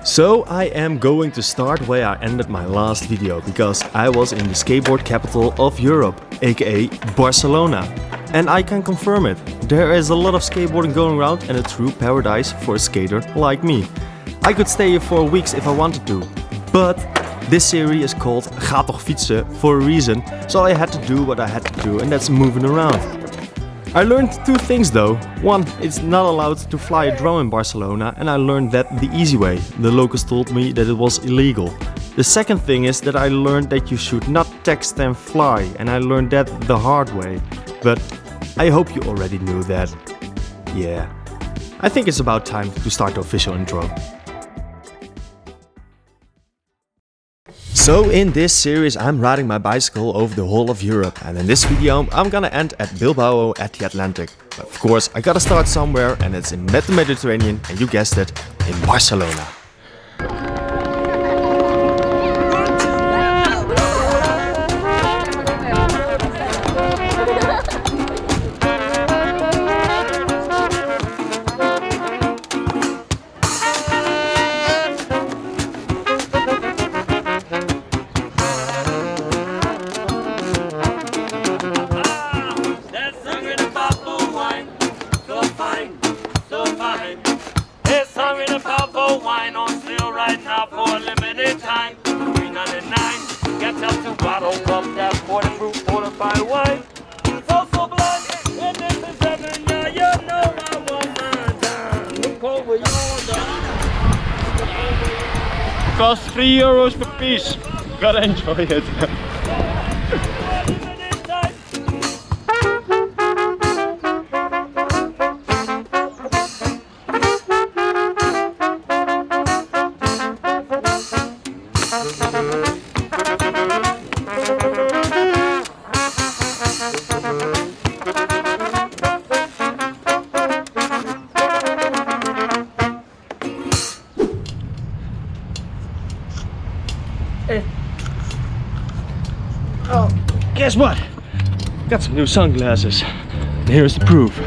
So I am going to start where I ended my last video, because I was in the skateboard capital of Europe, aka Barcelona. And I can confirm it, there is a lot of skateboarding going around and a true paradise for a skater like me. I could stay here for weeks if I wanted to, but this series is called Ga toch fietsen for a reason, so I had to do what I had to do, and that's moving around. I learned two things though. One, it's not allowed to fly a drone in Barcelona, and I learned that the easy way. The locals told me that it was illegal. The second thing is that I learned that you should not text and fly, and I learned that the hard way. But I hope you already knew that. Yeah, I think it's about time to start the official intro. So in this series I'm riding my bicycle over the whole of Europe, and in this video I'm gonna end at Bilbao at the Atlantic. But of course I gotta start somewhere, and it's in the Mediterranean, and you guessed it, in Barcelona. Costs €3 per piece. Gotta enjoy it. Oh, guess what? Got some new sunglasses. And here's the proof.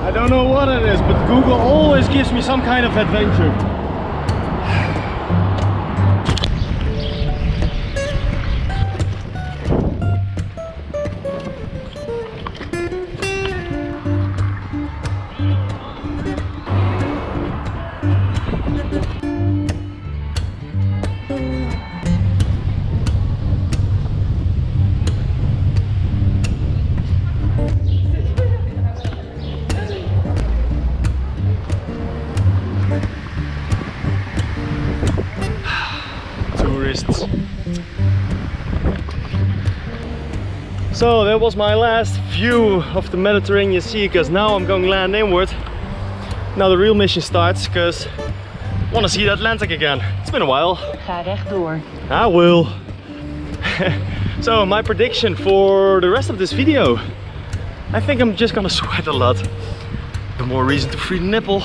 I don't know what it is, but Google always gives me some kind of adventure. So that was my last view of the Mediterranean Sea, because now I'm going land inward. Now the real mission starts, because I want to see the Atlantic again. It's been a while. Ga rechtdoor. I will. So my prediction for the rest of this video, I think I'm just gonna sweat a lot. The more reason to free the nipple.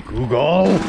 Google.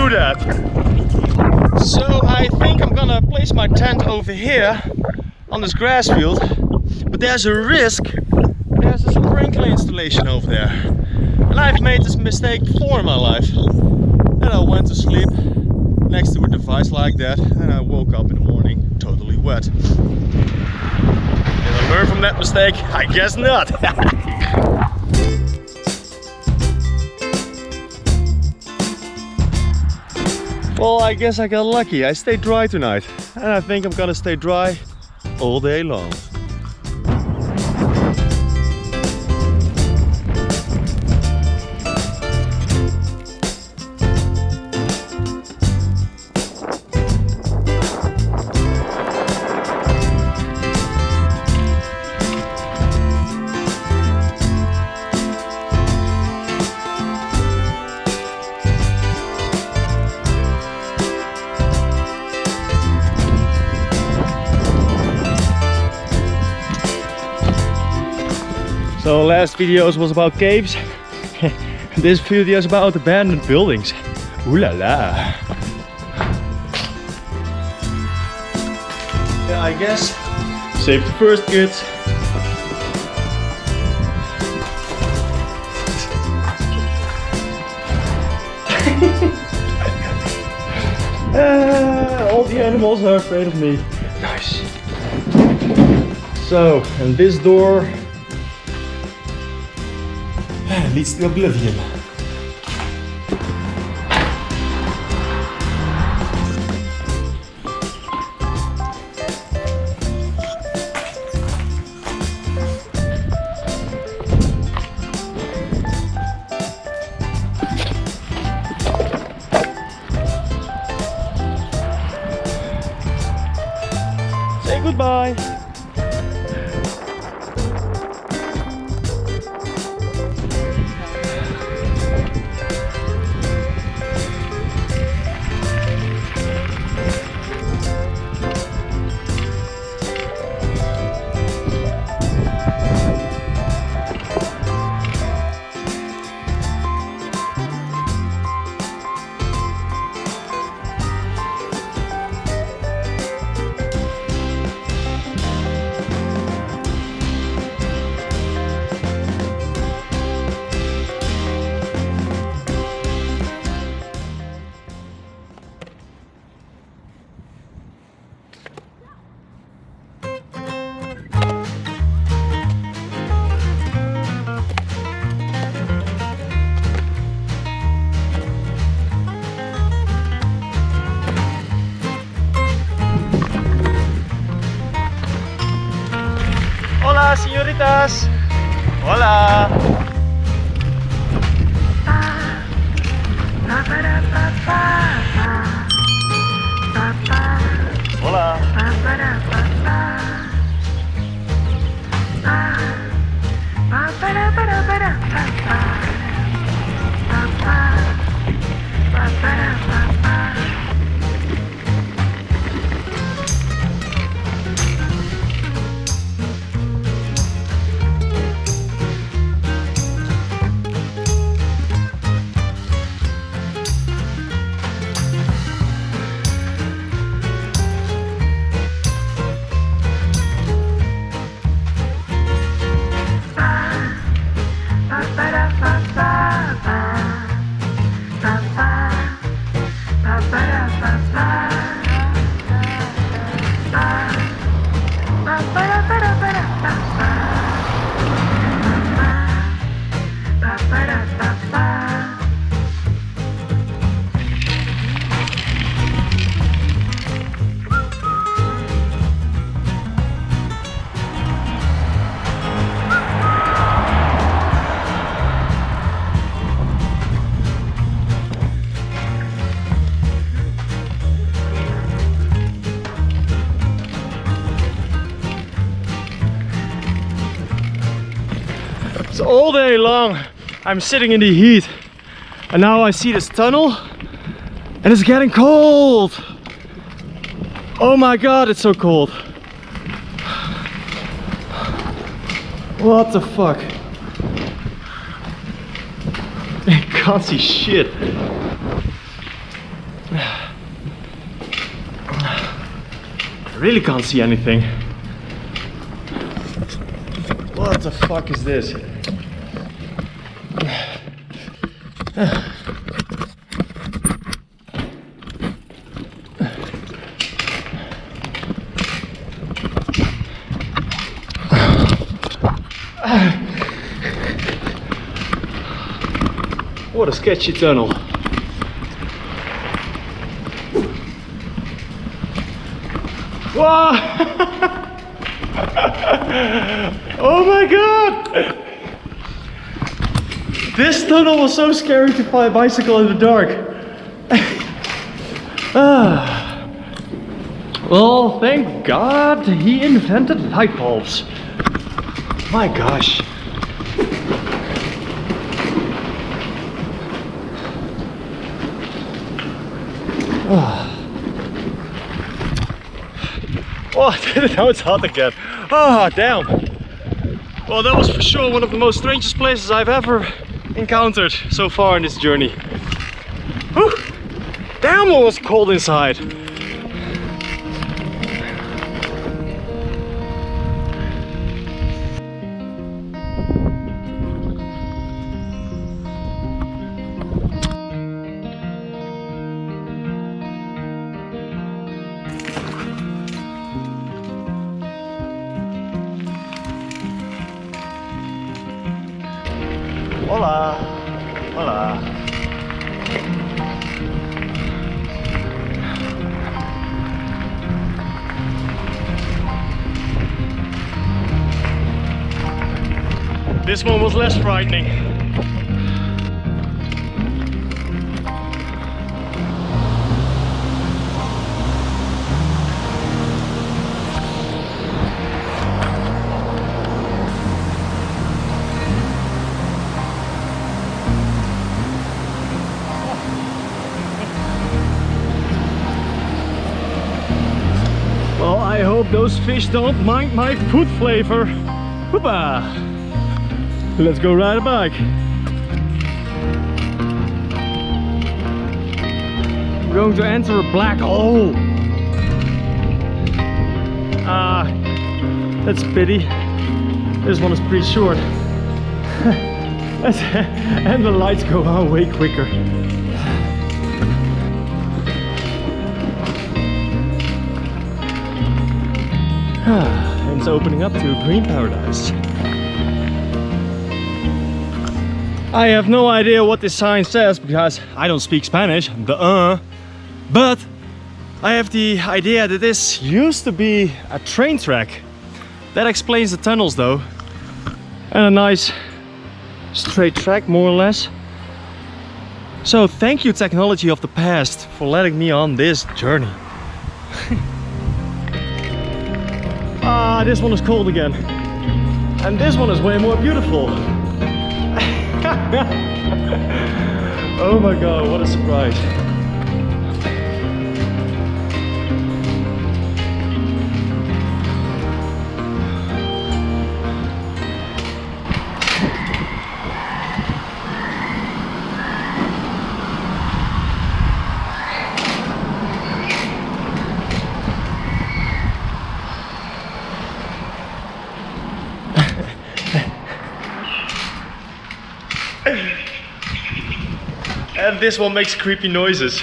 do that. So I think I'm gonna place my tent over here on this grass field, but there's a risk. There's a sprinkler installation over there, and I've made this mistake before in my life. And I went to sleep next to a device like that, and I woke up in the morning totally wet. Did I learn from that mistake? I guess not. Well, I guess I got lucky. I stayed dry tonight, and I think I'm gonna stay dry all day long. So last videos was about caves. This video is about abandoned buildings. Ooh la la. Yeah, I guess save the first kids. All the animals are afraid of me. Nice. So, and this door leads to oblivion. Say goodbye. Hola, señoritas. Hola. Hola. So all day long I'm sitting in the heat, and now I see this tunnel and it's getting cold. Oh my god, it's so cold. What the fuck? I can't see shit. I really can't see anything. What the fuck is this? What a sketchy tunnel. Wow! Oh my god! This tunnel was so scary to bicycle in the dark. Well, thank God he invented light bulbs. My gosh. Oh, now it's hot again. Oh, damn. Well, that was for sure one of the most strangest places I've ever encountered so far in this journey. Whew. Damn, it was cold inside. Hola, hola. This one was less frightening. Well, I hope those fish don't mind my food flavor. Hoopa! Let's go ride a bike. We're going to enter a black hole. That's a pity. This one is pretty short. And the lights go on way quicker. And it's opening up to a green paradise. I have no idea what this sign says because I don't speak Spanish, but I have the idea that this used to be a train track. That explains the tunnels though. And a nice straight track, more or less. So thank you, technology of the past, for letting me on this journey. This one is cold again. And this one is way more beautiful. Oh my god, what a surprise. And this one makes creepy noises.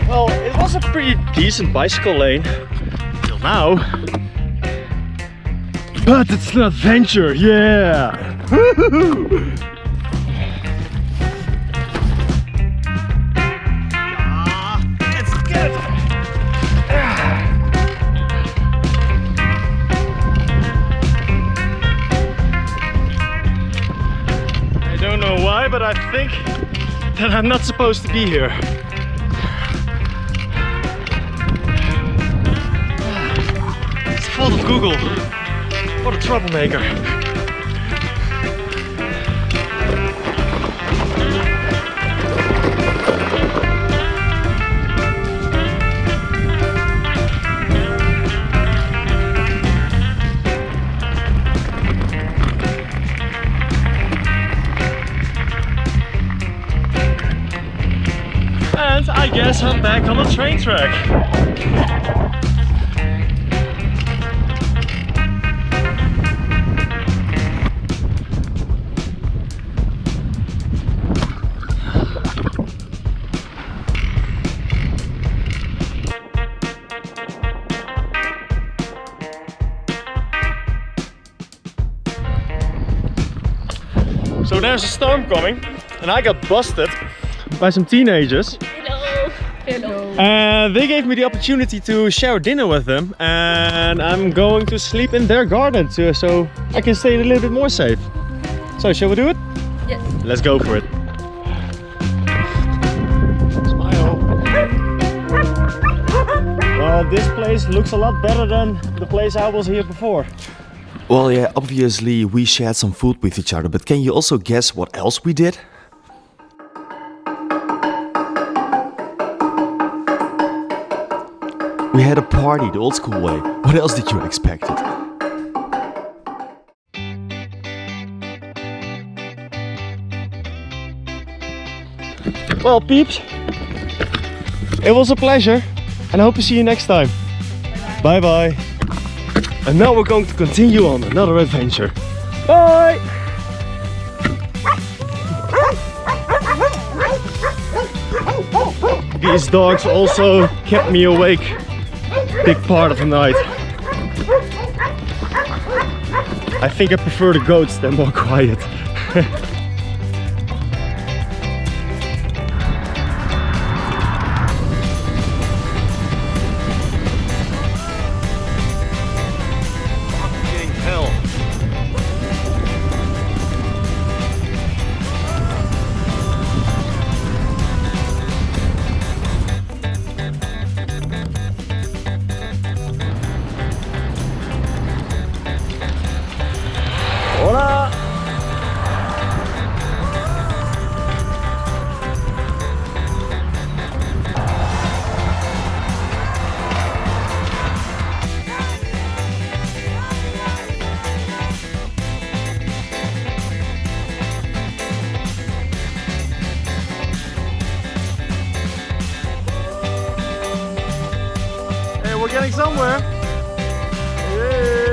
Well, it was a pretty decent bicycle lane till now. But it's an adventure, yeah! It's good! I don't know why, but I think that I'm not supposed to be here. It's the fault of Google. What a troublemaker. guess I'm back on the train track. So there's a storm coming and I got busted by some teenagers. Hello. Hello. And they gave me the opportunity to share dinner with them, and I'm going to sleep in their garden too, so I can stay a little bit more safe. So shall we do it? Yes. Let's go for it. Smile. Well, this place looks a lot better than the place I was here before. Well, yeah, obviously we shared some food with each other, but can you also guess what else we did? We had a party the old school way. What else did you expect? Well, peeps, it was a pleasure, and I hope to see you next time. Bye bye. And now we're going to continue on another adventure. Bye! These dogs also kept me awake big part of the night. I think I prefer the goats, they're more quiet. Hola! Hey, we're getting somewhere. Yay!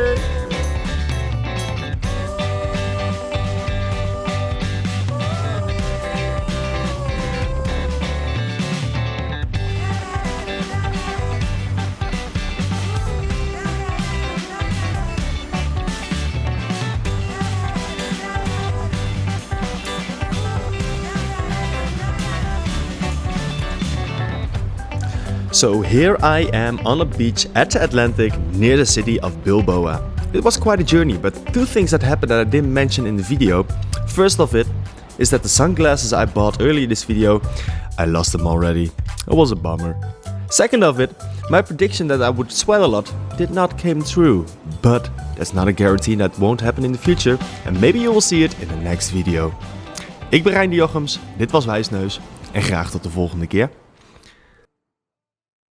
So here I am on a beach at the Atlantic near the city of Bilbao. It was quite a journey, but two things that happened that I didn't mention in the video. First of it is that the sunglasses I bought earlier in this video, I lost them already. It was a bummer. Second of it, my prediction that I would sweat a lot did not come true. But that's not a guarantee that won't happen in the future, and maybe you will see it in the next video. Ik ben Rijn de Jochems, dit was Wijsneus en graag tot de volgende keer.